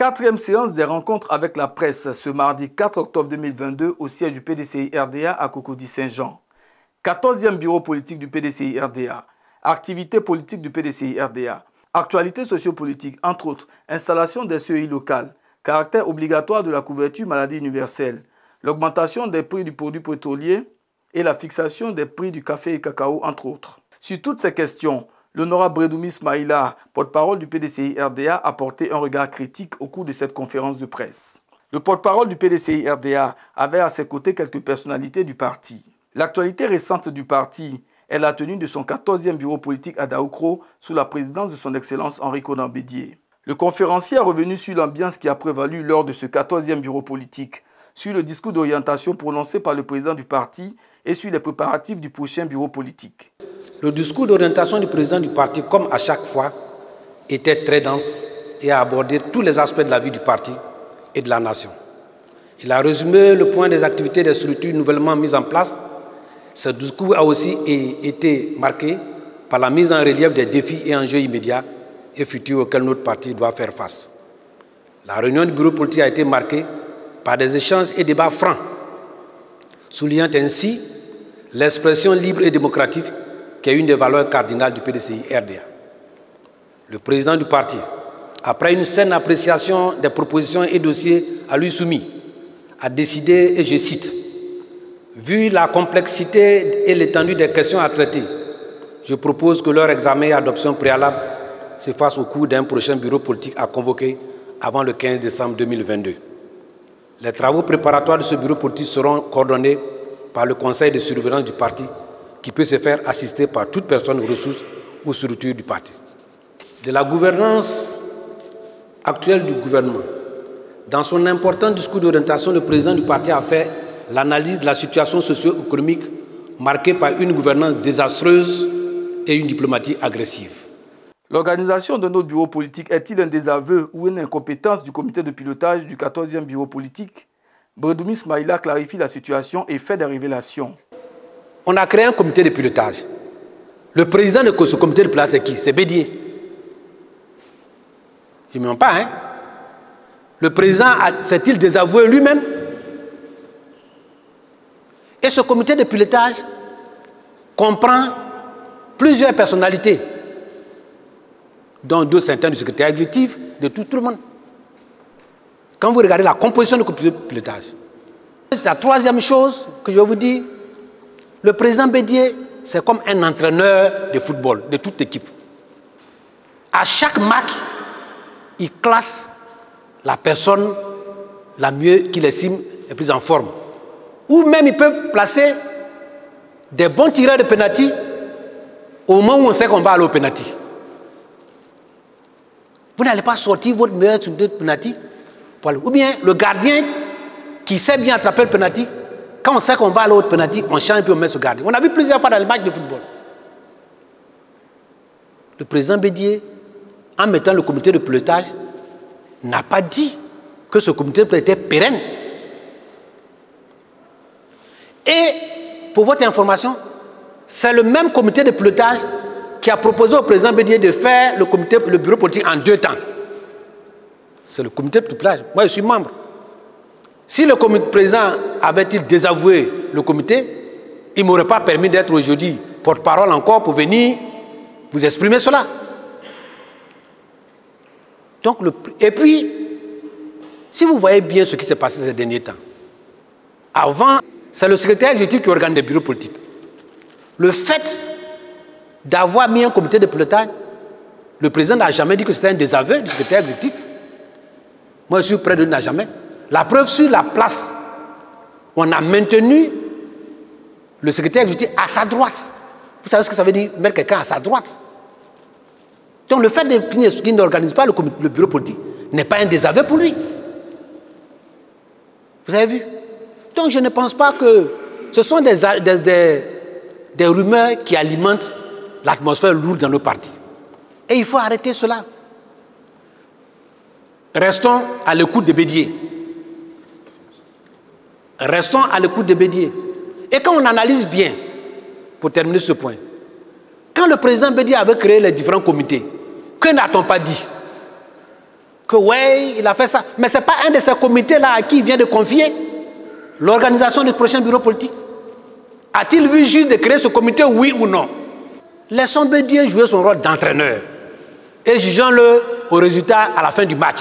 Quatrième séance des rencontres avec la presse ce mardi 4 octobre 2022 au siège du PDCI-RDA à Cocody-Saint-Jean. 14e bureau politique du PDCI-RDA. Activité politique du PDCI-RDA. Actualité sociopolitique, entre autres, installation des CEI locales, caractère obligatoire de la couverture maladie universelle, l'augmentation des prix du produit pétrolier et la fixation des prix du café et cacao, entre autres. Sur toutes ces questions, l'honorable Bredoumi Ismaïla, porte-parole du PDCI-RDA, a porté un regard critique au cours de cette conférence de presse. Le porte-parole du PDCI-RDA avait à ses côtés quelques personnalités du parti. L'actualité récente du parti est la tenue de son 14e bureau politique à Daoukro sous la présidence de son Excellence Henri Konan Bédié. Le conférencier est revenu sur l'ambiance qui a prévalu lors de ce 14e bureau politique, sur le discours d'orientation prononcé par le président du parti et sur les préparatifs du prochain bureau politique. Le discours d'orientation du président du parti, comme à chaque fois, était très dense et a abordé tous les aspects de la vie du parti et de la nation. Il a résumé le point des activités des structures nouvellement mises en place. Ce discours a aussi été marqué par la mise en relief des défis et enjeux immédiats et futurs auxquels notre parti doit faire face. La réunion du bureau politique a été marquée par des échanges et débats francs, soulignant ainsi l'expression libre et démocratique qui est une des valeurs cardinales du PDCI-RDA. Le président du parti, après une saine appréciation des propositions et dossiers à lui soumis, a décidé, et je cite, « Vu la complexité et l'étendue des questions à traiter, je propose que leur examen et adoption préalable se fassent au cours d'un prochain bureau politique à convoquer avant le 15 décembre 2022. Les travaux préparatoires de ce bureau politique seront coordonnés par le conseil de surveillance du parti qui peut se faire assister par toute personne ressource ou structure du parti. » De la gouvernance actuelle du gouvernement, dans son important discours d'orientation, le président du parti a fait l'analyse de la situation socio-économique marquée par une gouvernance désastreuse et une diplomatie agressive. L'organisation de notre bureau politique est-il un désaveu ou une incompétence du comité de pilotage du 14e bureau politique? Bredoumi Ismaïla clarifie la situation et fait des révélations. On a créé un comité de pilotage. Le président de ce comité de pilotage, c'est qui? C'est Bédié. Je ne me mens pas, hein? Le président s'est-il désavoué lui-même? Et ce comité de pilotage comprend plusieurs personnalités, dont deux certains du secrétaire exécutif, de tout le monde. Quand vous regardez la composition du comité de pilotage, c'est la troisième chose que je vais vous dire. Le président Bédié, c'est comme un entraîneur de football, de toute équipe. À chaque match, il classe la personne la mieux qu'il estime la plus en forme. Ou même il peut placer des bons tireurs de pénalty au moment où on sait qu'on va aller au pénalty. Vous n'allez pas sortir votre meilleur tireur de pénalty. Ou bien le gardien qui sait bien attraper le pénalty, quand on sait qu'on va aller au pénalty, on change et puis on met ce gardien. On a vu plusieurs fois dans les matchs de football. Le président Bédié, en mettant le comité de pilotage, n'a pas dit que ce comité de pilotage était pérenne. Et, pour votre information, c'est le même comité de pilotage qui a proposé au président Bédié de faire le bureau politique en 2 temps. C'est le comité de pilotage. Moi, je suis membre. Si le président avait-il désavoué le comité, il ne m'aurait pas permis d'être aujourd'hui porte-parole encore pour venir vous exprimer cela. Donc, et puis, si vous voyez bien ce qui s'est passé ces derniers temps, avant, c'est le secrétaire exécutif qui organise des bureaux politiques. Le fait d'avoir mis un comité de pilotage, le président n'a jamais dit que c'était un désaveu du secrétaire exécutif. Moi, je suis près de lui, n'a jamais. La preuve sur la place, on a maintenu le secrétaire exécutif à sa droite. Vous savez ce que ça veut dire, mettre quelqu'un à sa droite? Donc le fait qu'il n'organise pas le bureau politique n'est pas un désaveu pour lui. Vous avez vu? Donc je ne pense pas que ce sont des rumeurs qui alimentent l'atmosphère lourde dans nos partis. Et il faut arrêter cela. Restons à l'écoute de Bédié. Restons à l'écoute de Bédié. Et quand on analyse bien, pour terminer ce point, quand le président Bédié avait créé les différents comités, que n'a-t-on pas dit? que ouais, il a fait ça. Mais ce n'est pas un de ces comités-là à qui il vient de confier l'organisation du prochain bureau politique. A-t-il vu juste de créer ce comité, oui ou non? Laissons Bédié jouer son rôle d'entraîneur et jugeons-le au résultat à la fin du match.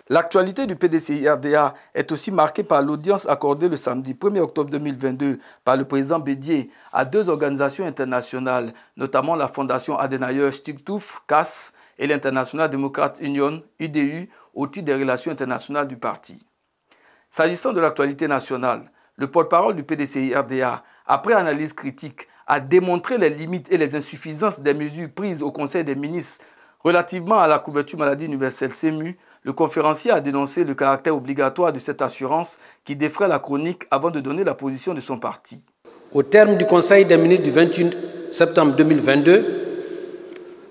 L'actualité du PDCI-RDA est aussi marquée par l'audience accordée le samedi 1er octobre 2022 par le président Bédié à 2 organisations internationales, notamment la Fondation Adenayer Stiftung, CAS, et l'International Democrat Union, UDU, au titre des relations internationales du parti. S'agissant de l'actualité nationale, le porte-parole du PDCI-RDA, après analyse critique, a démontré les limites et les insuffisances des mesures prises au Conseil des ministres relativement à la couverture maladie universelle CMU. Le conférencier a dénoncé le caractère obligatoire de cette assurance qui défraie la chronique avant de donner la position de son parti. Au terme du Conseil des ministres du 28 septembre 2022,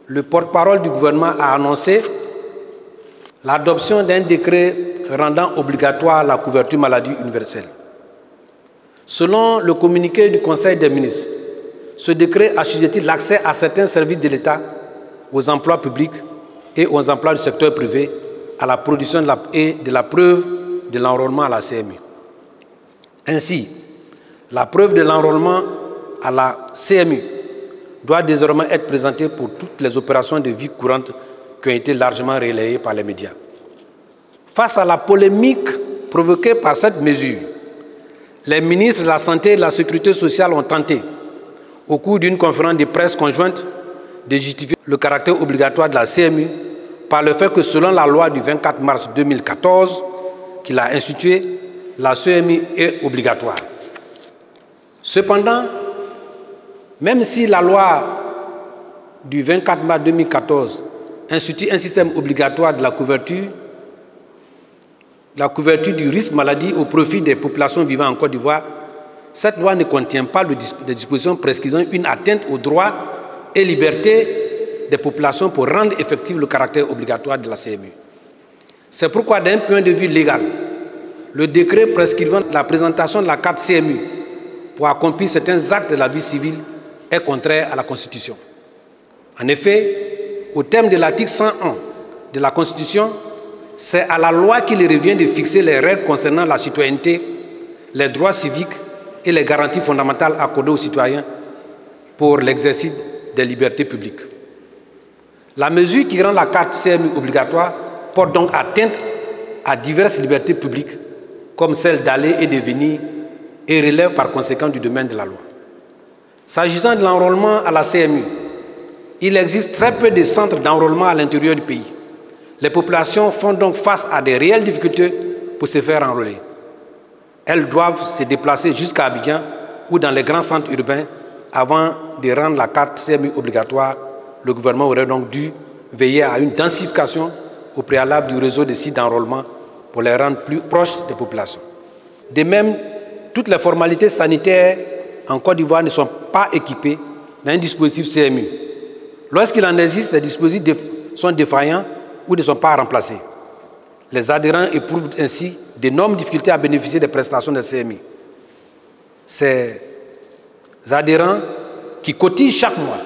le porte-parole du gouvernement a annoncé l'adoption d'un décret rendant obligatoire la couverture maladie universelle. Selon le communiqué du Conseil des ministres, ce décret assujettit l'accès à certains services de l'État, aux emplois publics et aux emplois du secteur privé, à la production et de la preuve de l'enrôlement à la CMU. Ainsi, la preuve de l'enrôlement à la CMU doit désormais être présentée pour toutes les opérations de vie courante qui ont été largement relayées par les médias. Face à la polémique provoquée par cette mesure, les ministres de la Santé et de la Sécurité sociale ont tenté, au cours d'une conférence de presse conjointe, de justifier le caractère obligatoire de la CMU par le fait que selon la loi du 24 mars 2014 qu'il a instituée, la CMU est obligatoire. Cependant, même si la loi du 24 mars 2014 institue un système obligatoire de la couverture du risque maladie au profit des populations vivant en Côte d'Ivoire, cette loi ne contient pas des dispositions prescrivant une atteinte aux droits et libertés des populations pour rendre effectif le caractère obligatoire de la CMU. C'est pourquoi, d'un point de vue légal, le décret prescrivant la présentation de la carte CMU pour accomplir certains actes de la vie civile est contraire à la Constitution. En effet, au terme de l'article 101 de la Constitution, c'est à la loi qu'il revient de fixer les règles concernant la citoyenneté, les droits civiques et les garanties fondamentales accordées aux citoyens pour l'exercice des libertés publiques. La mesure qui rend la carte CMU obligatoire porte donc atteinte à diverses libertés publiques, comme celle d'aller et de venir, et relève par conséquent du domaine de la loi. S'agissant de l'enrôlement à la CMU, il existe très peu de centres d'enrôlement à l'intérieur du pays. Les populations font donc face à des réelles difficultés pour se faire enrôler. Elles doivent se déplacer jusqu'à Abidjan ou dans les grands centres urbains avant de rendre la carte CMU obligatoire. Le gouvernement aurait donc dû veiller à une densification au préalable du réseau de sites d'enrôlement pour les rendre plus proches des populations. De même, toutes les formalités sanitaires en Côte d'Ivoire ne sont pas équipées d'un dispositif CMU. Lorsqu'il en existe, ces dispositifs sont défaillants ou ne sont pas remplacés. Les adhérents éprouvent ainsi d'énormes difficultés à bénéficier des prestations de CMU. Ces adhérents qui cotisent chaque mois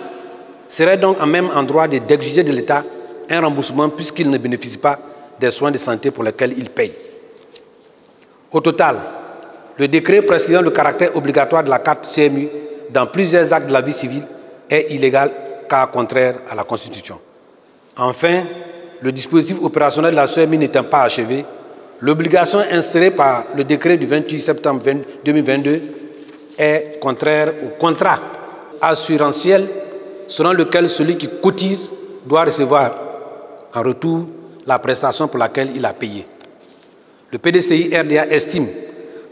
seraient donc en même endroit d'exiger de l'État un remboursement puisqu'ils ne bénéficient pas des soins de santé pour lesquels ils payent. Au total, le décret prescrivant le caractère obligatoire de la carte CMU dans plusieurs actes de la vie civile est illégal car contraire à la Constitution. Enfin, le dispositif opérationnel de la CMU n'étant pas achevé, l'obligation instaurée par le décret du 28 septembre 2022 est contraire au contrat assurantiel selon lequel celui qui cotise doit recevoir en retour la prestation pour laquelle il a payé. Le PDCI-RDA estime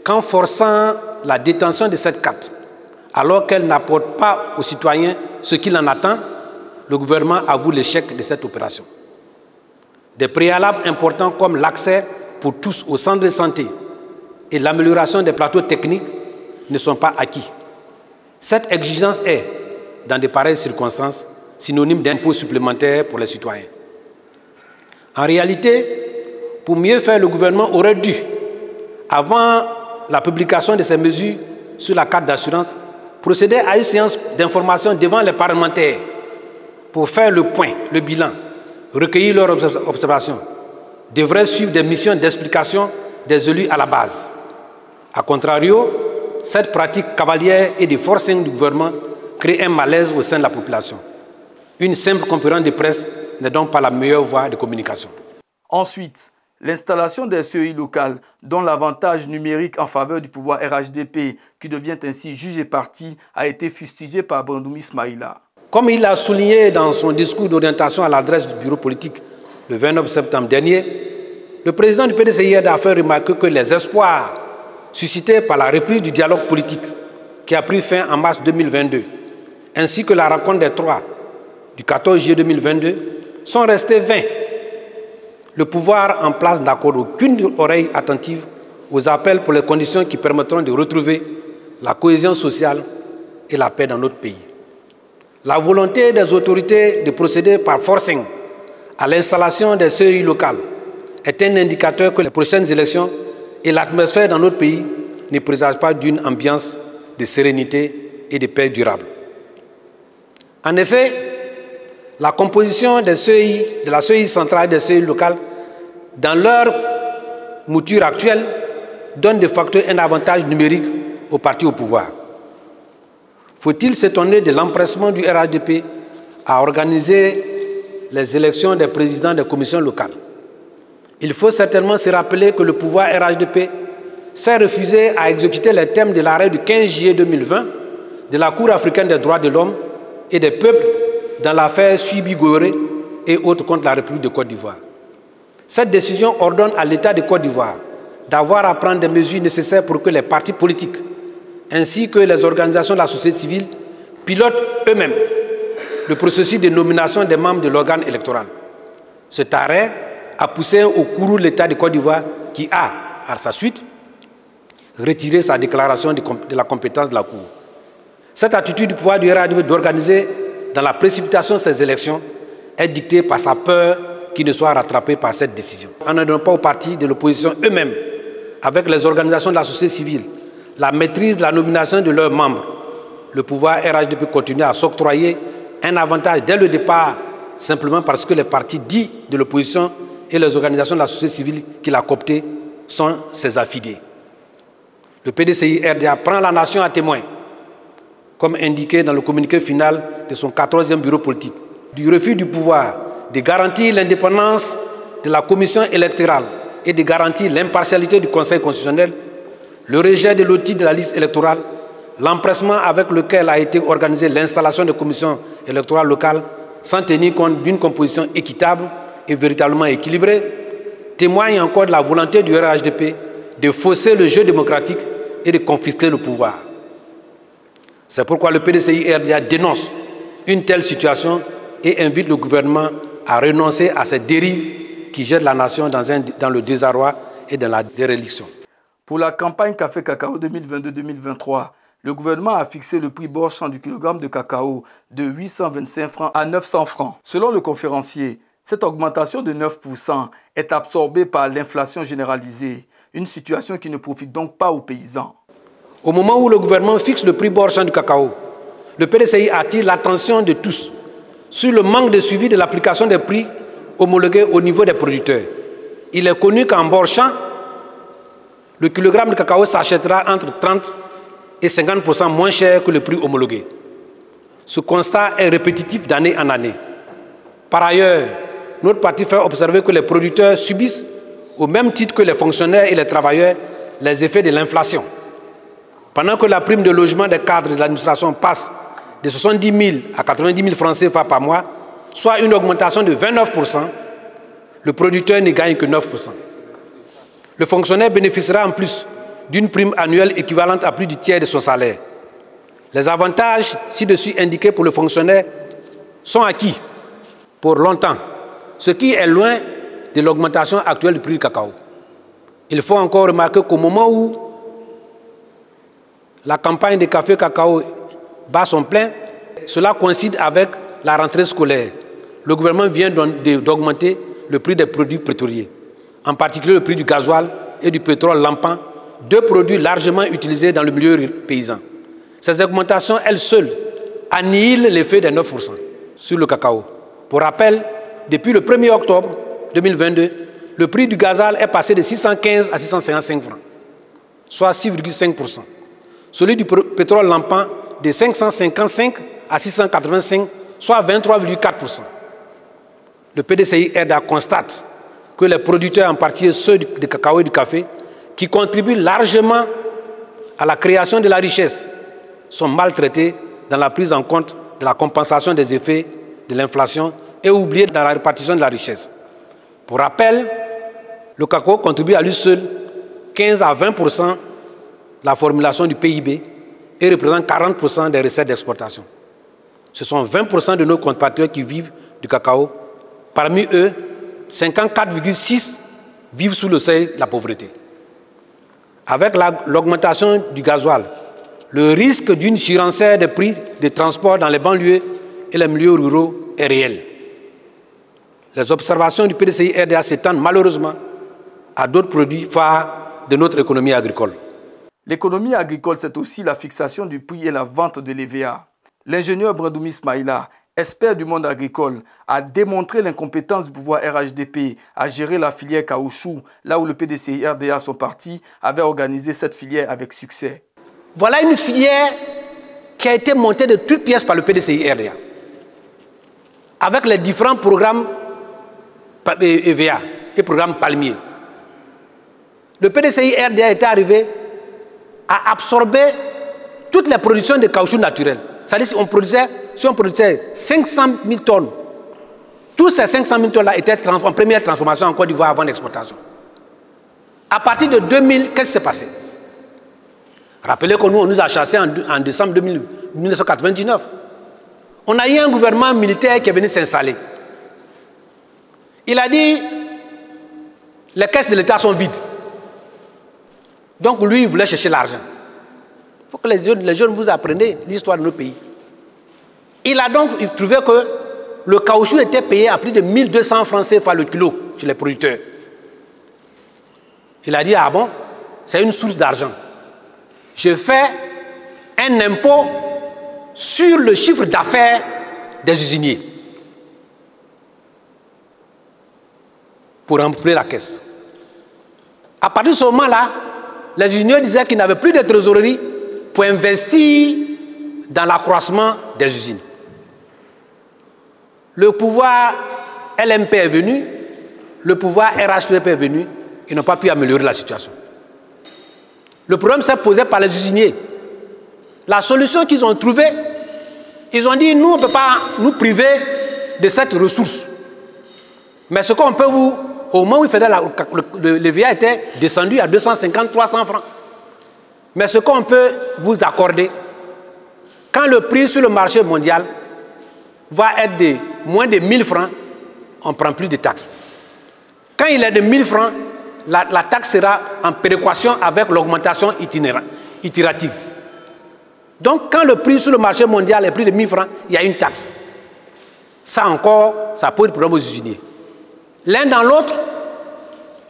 qu'en forçant la détention de cette carte, alors qu'elle n'apporte pas aux citoyens ce qu'il en attend, le gouvernement avoue l'échec de cette opération. Des préalables importants comme l'accès pour tous aux centres de santé et l'amélioration des plateaux techniques ne sont pas acquis. Cette exigence est, dans de pareilles circonstances, synonyme d'impôts supplémentaires pour les citoyens. En réalité, pour mieux faire, le gouvernement aurait dû, avant la publication de ces mesures sur la carte d'assurance, procéder à une séance d'information devant les parlementaires pour faire le point, le bilan recueillir leurs observations, devraient suivre des missions d'explication des élus à la base. A contrario, cette pratique cavalière et de forcing du gouvernement crée un malaise au sein de la population. Une simple conférence de presse n'est donc pas la meilleure voie de communication. Ensuite, l'installation des CEI locales, dont l'avantage numérique en faveur du pouvoir RHDP, qui devient ainsi juge et parti, a été fustigé par Brandoum Ismaïla. Comme il l'a souligné dans son discours d'orientation à l'adresse du bureau politique le 29 septembre dernier, le président du PDCI-RDA a fait remarquer que les espoirs suscités par la reprise du dialogue politique qui a pris fin en mars 2022, ainsi que la rencontre des Trois du 14 juillet 2022, sont restés vains. Le pouvoir en place n'accorde aucune oreille attentive aux appels pour les conditions qui permettront de retrouver la cohésion sociale et la paix dans notre pays. La volonté des autorités de procéder par forcing à l'installation des CEI locales est un indicateur que les prochaines élections et l'atmosphère dans notre pays ne présagent pas d'une ambiance de sérénité et de paix durable. En effet, la composition des CEI, de la CEI centrale et des CEI locales, dans leur mouture actuelle, donne de facto un avantage numérique aux partis au pouvoir. Faut-il s'étonner de l'empressement du RHDP à organiser les élections des présidents des commissions locales? Il faut certainement se rappeler que le pouvoir RHDP s'est refusé à exécuter les termes de l'arrêt du 15 juillet 2020 de la Cour africaine des droits de l'homme et des peuples dans l'affaire Suibi Goré et autres contre la République de Côte d'Ivoire. Cette décision ordonne à l'État de Côte d'Ivoire d'avoir à prendre des mesures nécessaires pour que les partis politiques ainsi que les organisations de la société civile pilotent eux-mêmes le processus de nomination des membres de l'organe électoral. Cet arrêt a poussé au courroux l'État de Côte d'Ivoire qui a, à sa suite, retiré sa déclaration de la compétence de la Cour. Cette attitude du pouvoir du RHDP d'organiser dans la précipitation ces élections est dictée par sa peur qu'il ne soit rattrapé par cette décision. En ne donnant pas aux partis de l'opposition eux-mêmes, avec les organisations de la société civile, la maîtrise de la nomination de leurs membres, le pouvoir RHDP continue à s'octroyer un avantage dès le départ, simplement parce que les partis dits de l'opposition et les organisations de la société civile qu'il a cooptées sont ses affidés. Le PDCI-RDA prend la nation à témoin, comme indiqué dans le communiqué final de son 14e bureau politique, du refus du pouvoir de garantir l'indépendance de la commission électorale et de garantir l'impartialité du Conseil constitutionnel, le rejet de l'outil de la liste électorale, l'empressement avec lequel a été organisée l'installation de commissions électorales locales sans tenir compte d'une composition équitable et véritablement équilibrée, témoigne encore de la volonté du RHDP de fausser le jeu démocratique et de confisquer le pouvoir. C'est pourquoi le PDCI-RDA dénonce une telle situation et invite le gouvernement à renoncer à cette dérive qui jette la nation dans le désarroi et dans la déréliction. Pour la campagne Café Cacao 2022-2023, le gouvernement a fixé le prix Borchamp du kilogramme de cacao de 825 francs à 900 francs. Selon le conférencier, cette augmentation de 9% est absorbée par l'inflation généralisée, une situation qui ne profite donc pas aux paysans. Au moment où le gouvernement fixe le prix Borchamp du cacao, le PDCI attire l'attention de tous sur le manque de suivi de l'application des prix homologués au niveau des producteurs. Il est connu qu'en Borchamp, le kilogramme de cacao s'achètera entre 30 et 50% moins cher que le prix homologué. Ce constat est répétitif d'année en année. Par ailleurs, notre parti fait observer que les producteurs subissent, au même titre que les fonctionnaires et les travailleurs, les effets de l'inflation. Pendant que la prime de logement des cadres de l'administration passe de 70 000 à 90 000 francs CFA par mois, soit une augmentation de 29%, le producteur ne gagne que 9%. Le fonctionnaire bénéficiera en plus d'une prime annuelle équivalente à plus du tiers de son salaire. Les avantages ci-dessus indiqués pour le fonctionnaire sont acquis pour longtemps, ce qui est loin de l'augmentation actuelle du prix du cacao. Il faut encore remarquer qu'au moment où la campagne de café cacao bat son plein, cela coïncide avec la rentrée scolaire. Le gouvernement vient d'augmenter le prix des produits pétroliers, en particulier le prix du gasoil et du pétrole lampant, deux produits largement utilisés dans le milieu paysan. Ces augmentations, elles seules, annihilent l'effet des 9% sur le cacao. Pour rappel, depuis le 1er octobre 2022, le prix du gazole est passé de 615 à 655 francs, soit 6,5%. Celui du pétrole lampant de 555 à 685, soit 23,4%. Le PDCI RDA constate que les producteurs, en particulier ceux de cacao et du café, qui contribuent largement à la création de la richesse, sont maltraités dans la prise en compte de la compensation des effets de l'inflation et oubliés dans la répartition de la richesse. Pour rappel, le cacao contribue à lui seul 15 à 20% de la formulation du PIB et représente 40% des recettes d'exportation. Ce sont 20% de nos compatriotes qui vivent du cacao. Parmi eux, 54,6% vivent sous le seuil de la pauvreté. Avec l'augmentation du gasoil, le risque d'une surenchère des prix de transport dans les banlieues et les milieux ruraux est réel. Les observations du PDCI RDA s'étendent malheureusement à d'autres produits phares de notre économie agricole. L'économie agricole, c'est aussi la fixation du prix et la vente de l'EVA. L'ingénieur Brandoumi Ismaïla, expert du monde agricole, a démontré l'incompétence du pouvoir RHDP à gérer la filière caoutchouc, là où le PDCI RDA, son parti, avait organisé cette filière avec succès. Voilà une filière qui a été montée de toutes pièces par le PDCI RDA, avec les différents programmes EVA et programmes palmiers. Le PDCI RDA était arrivé à absorber toutes les productions de caoutchouc naturel. C'est-à-dire si on produisait 500 000 tonnes, tous ces 500 000 tonnes-là étaient en première transformation en Côte d'Ivoire avant l'exportation. À partir de 2000, qu'est-ce qui s'est passé? Rappelez que nous, on nous a chassés en décembre 1999. On a eu un gouvernement militaire qui est venu s'installer. Il a dit, les caisses de l'État sont vides. Donc lui, il voulait chercher l'argent. Il faut que les jeunes vous appreniez l'histoire de nos pays. Il a donc trouvé que le caoutchouc était payé à plus de 1200 francs CFA le kilo chez les producteurs. Il a dit, ah bon, c'est une source d'argent. Je fais un impôt sur le chiffre d'affaires des usiniers pour remplir la caisse. À partir de ce moment-là, les usiniers disaient qu'ils n'avaient plus de trésorerie pour investir dans l'accroissement des usines. Le pouvoir LMP est venu, le pouvoir RHDP est venu, ils n'ont pas pu améliorer la situation. Le problème s'est posé par les usiniers. La solution qu'ils ont trouvée, ils ont dit, nous, on ne peut pas nous priver de cette ressource. Mais ce qu'on peut vous... Au moment où il faisait le VA était descendu à 250, 300 francs. Mais ce qu'on peut vous accorder, quand le prix sur le marché mondial va être de moins de 1000 francs, on ne prend plus de taxes. Quand il est de 1000 francs, la taxe sera en péréquation avec l'augmentation itérative. Donc, quand le prix sur le marché mondial est plus de 1000 francs, il y a une taxe. Ça encore, ça pose problème aux usiniers. L'un dans l'autre,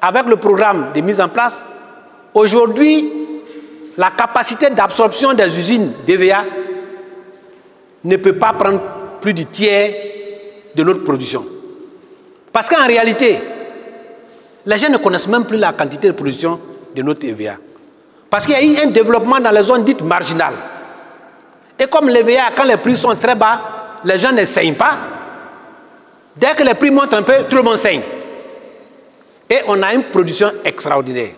avec le programme de mise en place, aujourd'hui, la capacité d'absorption des usines d'EVA ne peut pas prendre plus du tiers de notre production. Parce qu'en réalité, les gens ne connaissent même plus la quantité de production de notre EVA. Parce qu'il y a eu un développement dans les zones dites marginales. Et comme l'EVA, quand les prix sont très bas, les gens ne saignent pas. Dès que les prix montent un peu, tout le monde saigne. Et on a une production extraordinaire.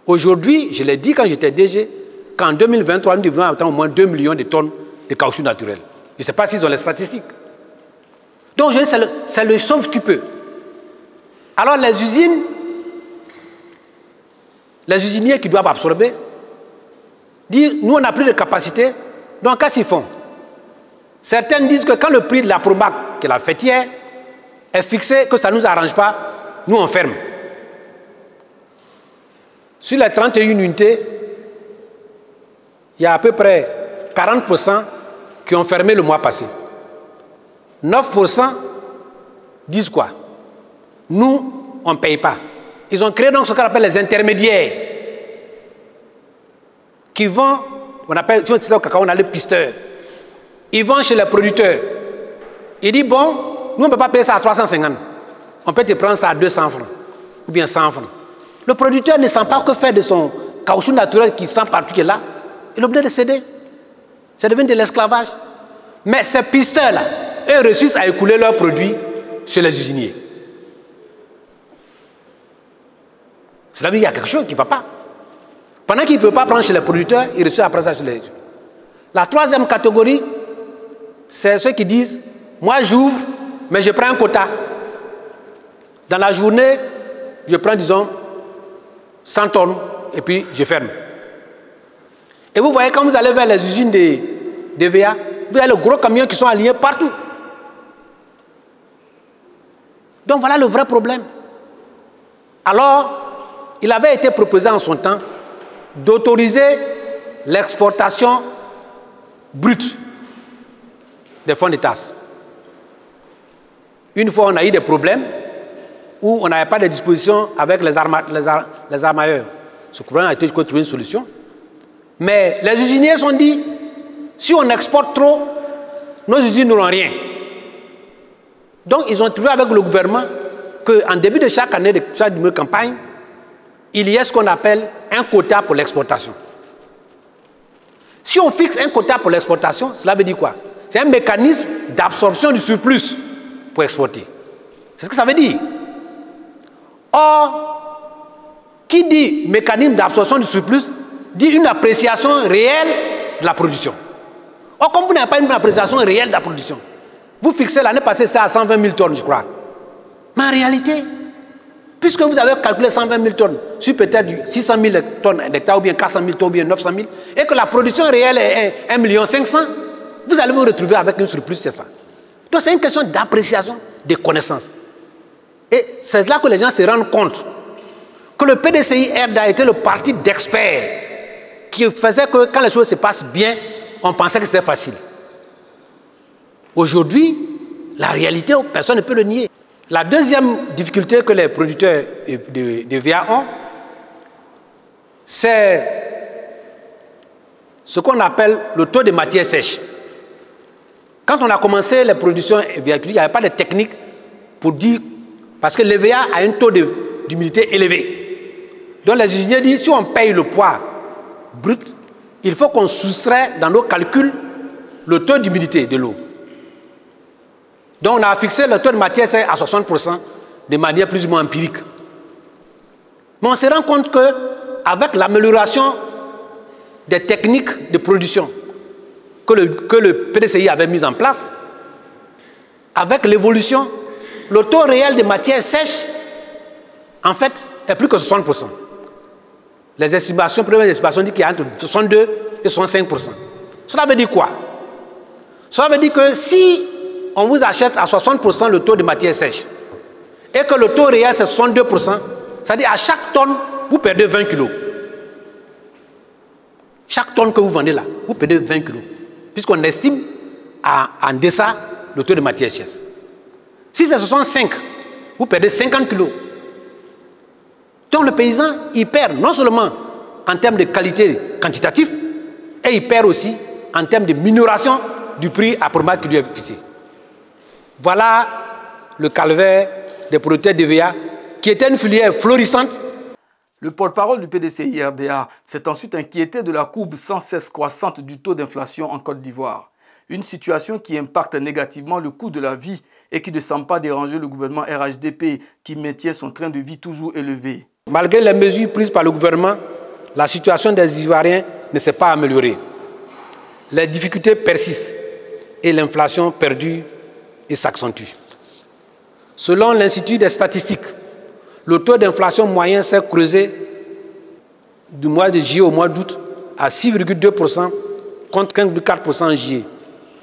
Aujourd'hui, je l'ai dit quand j'étais DG, qu'en 2023, nous devons attendre au moins 2 millions de tonnes de caoutchouc naturel. Je ne sais pas s'ils ont les statistiques. Donc, c'est le sauve qui peut. Alors, les usiniers qui doivent absorber, disent, nous, on n'a plus de capacité, donc qu'est-ce qu'ils font? Certains disent que quand le prix de la Promac, qui est la fêtière, est fixé, que ça ne nous arrange pas, nous on ferme. Sur les 31 unités, il y a à peu près 40% qui ont fermé le mois passé. 9% disent quoi? Nous, on ne paye pas. Ils ont créé donc ce qu'on appelle les intermédiaires qui vont, on appelle, si on dit au cacao, on a les pisteurs. Ils vont chez les producteurs. Ils disent, bon, nous on ne peut pas payer ça à 350. On peut te prendre ça à 200 francs ou bien 100 francs. Le producteur ne sent pas que faire de son caoutchouc naturel qui sent partout qui est là. Il est obligé de céder. Ça devient de l'esclavage. Mais ces pisteurs-là, eux réussissent à écouler leurs produits chez les usiniers. Cela veut dire qu'il y a quelque chose qui ne va pas. Pendant qu'il ne peut pas prendre chez les producteurs, il réussit après ça chez les usiniers. La troisième catégorie, c'est ceux qui disent, moi j'ouvre, mais je prends un quota. Dans la journée, je prends, disons, 100 tonnes et puis je ferme. Et vous voyez, quand vous allez vers les usines de VA, vous avez les gros camions qui sont alignés partout. Donc voilà le vrai problème. Alors, il avait été proposé en son temps d'autoriser l'exportation brute des fonds de tasse. Une fois, on a eu des problèmes où on n'avait pas de disposition avec les armailleurs. Ce problème a été jusqu'à trouver une solution. Mais les usiniers se sont dit, si on exporte trop, nos usines n'auront rien. Donc, ils ont trouvé avec le gouvernement qu'en début de chaque année de chaque campagne, il y a ce qu'on appelle un quota pour l'exportation. Si on fixe un quota pour l'exportation, cela veut dire quoi? C'est un mécanisme d'absorption du surplus pour exporter. C'est ce que ça veut dire. Or, qui dit mécanisme d'absorption du surplus dit une appréciation réelle de la production. Or, comme vous n'avez pas une appréciation réelle de la production, vous fixez l'année passée, c'était à 120 000 tonnes, je crois. Mais en réalité, puisque vous avez calculé 120 000 tonnes sur peut-être 600 000 tonnes d'hectares, ou bien 400 000 tonnes, ou bien 900 000, et que la production réelle est 1 500 000, vous allez vous retrouver avec un surplus, c'est ça. Donc c'est une question d'appréciation des connaissances. Et c'est là que les gens se rendent compte que le PDCI-RDA était le parti d'experts qui faisait que quand les choses se passent bien, on pensait que c'était facile. Aujourd'hui, la réalité, personne ne peut le nier. La deuxième difficulté que les producteurs de VA ont, c'est ce qu'on appelle le taux de matière sèche. Quand on a commencé les productions VA, il n'y avait pas de technique pour dire, parce que le VA a un taux d'humidité élevé. Donc les usiniers disent, si on paye le poids brut, il faut qu'on soustrait dans nos calculs le taux d'humidité de l'eau. Donc on a fixé le taux de matière sèche à 60% de manière plus ou moins empirique. Mais on se rend compte qu'avec l'amélioration des techniques de production que le PDCI avait mises en place, avec l'évolution, le taux réel de matière sèche, en fait, est plus que 60%. Les estimations, premières estimations disent qu'il y a entre 62 et 65%. Cela veut dire quoi? Cela veut dire que si on vous achète à 60% le taux de matière sèche et que le taux réel c'est 62%, c'est-à-dire à chaque tonne, vous perdez 20 kg. Chaque tonne que vous vendez là, vous perdez 20 kg. Puisqu'on estime en deçà le taux de matière sèche. Si c'est 65, vous perdez 50 kg. Donc le paysan, il perd non seulement en termes de qualité quantitative, et il perd aussi en termes de minoration du prix à promat qui lui est fixé. Voilà le calvaire des producteurs de VA, qui était une filière florissante. Le porte-parole du PDCI-RDA s'est ensuite inquiété de la courbe sans cesse croissante du taux d'inflation en Côte d'Ivoire. Une situation qui impacte négativement le coût de la vie et qui ne semble pas déranger le gouvernement RHDP qui maintient son train de vie toujours élevé. Malgré les mesures prises par le gouvernement, la situation des Ivoiriens ne s'est pas améliorée. Les difficultés persistent et l'inflation perdure et s'accentue. Selon l'Institut des statistiques, le taux d'inflation moyen s'est creusé du mois de juillet au mois d'août à 6,2% contre 15,4% en juillet.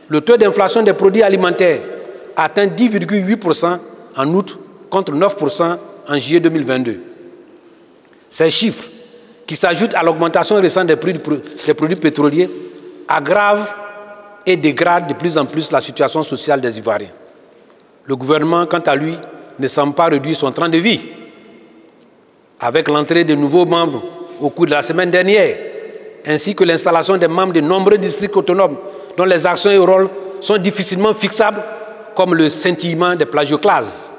Le taux d'inflation des produits alimentaires a atteint 10,8% en août contre 9% en juillet 2022. Ces chiffres, qui s'ajoutent à l'augmentation récente des prix des produits pétroliers, aggravent et dégradent de plus en plus la situation sociale des Ivoiriens. Le gouvernement, quant à lui, ne semble pas réduire son train de vie. Avec l'entrée de nouveaux membres au cours de la semaine dernière, ainsi que l'installation des membres de nombreux districts autonomes dont les actions et rôles sont difficilement fixables, comme le scintillement des plagioclases.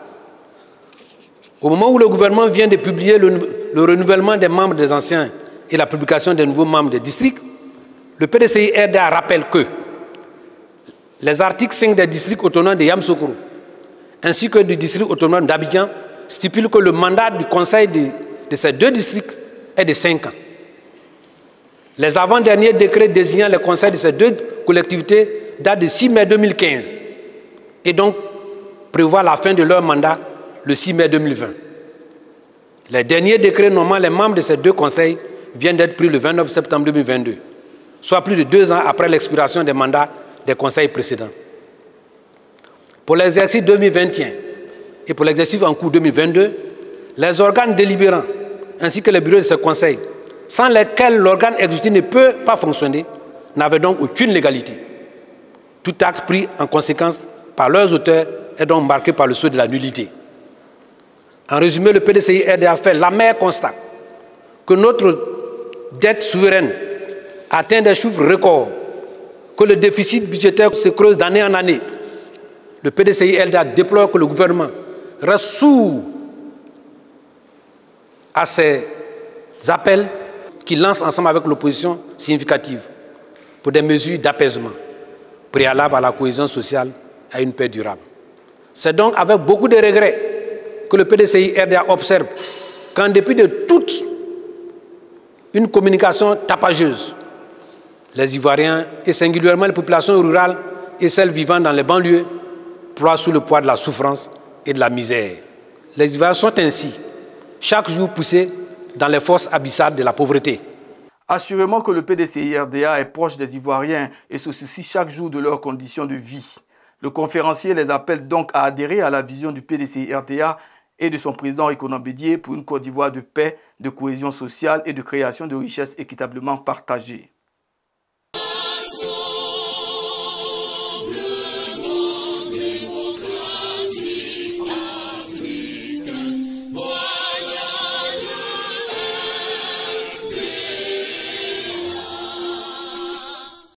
Au moment où le gouvernement vient de publier le renouvellement des membres des anciens et la publication des nouveaux membres des districts, le PDCI-RDA rappelle que les articles 5 des districts autonomes de Yamoussoukro ainsi que du district autonome d'Abidjan stipulent que le mandat du conseil de ces deux districts est de 5 ans. Les avant-derniers décrets désignant les conseils de ces deux collectivités datent de 6 mai 2015 et donc prévoient la fin de leur mandat le 6 mai 2020. Les derniers décrets nommant les membres de ces deux conseils viennent d'être pris le 29 septembre 2022, soit plus de 2 ans après l'expiration des mandats des conseils précédents. Pour l'exercice 2021 et pour l'exercice en cours 2022, les organes délibérants ainsi que les bureaux de ces conseils, sans lesquels l'organe exécutif ne peut pas fonctionner, n'avaient donc aucune légalité. Tout acte pris en conséquence par leurs auteurs est donc marqué par le sceau de la nullité. En résumé, le PDCI-RDA fait l'amer constat que notre dette souveraine atteint des chiffres records, que le déficit budgétaire se creuse d'année en année. Le PDCI-RDA déplore que le gouvernement reste sourd à ces appels qu'il lance ensemble avec l'opposition significative pour des mesures d'apaisement préalables à la cohésion sociale et à une paix durable. C'est donc avec beaucoup de regrets que le PDCI-RDA observe qu'en dépit de toute une communication tapageuse, les Ivoiriens, et singulièrement les populations rurales et celles vivant dans les banlieues, ploient sous le poids de la souffrance et de la misère. Les Ivoiriens sont ainsi, chaque jour poussés dans les fosses abyssales de la pauvreté. Assurément que le PDCI-RDA est proche des Ivoiriens et se soucie chaque jour de leurs conditions de vie. Le conférencier les appelle donc à adhérer à la vision du PDCI-RDA et de son président Rikonan Bédié pour une Côte d'Ivoire de paix, de cohésion sociale et de création de richesses équitablement partagées.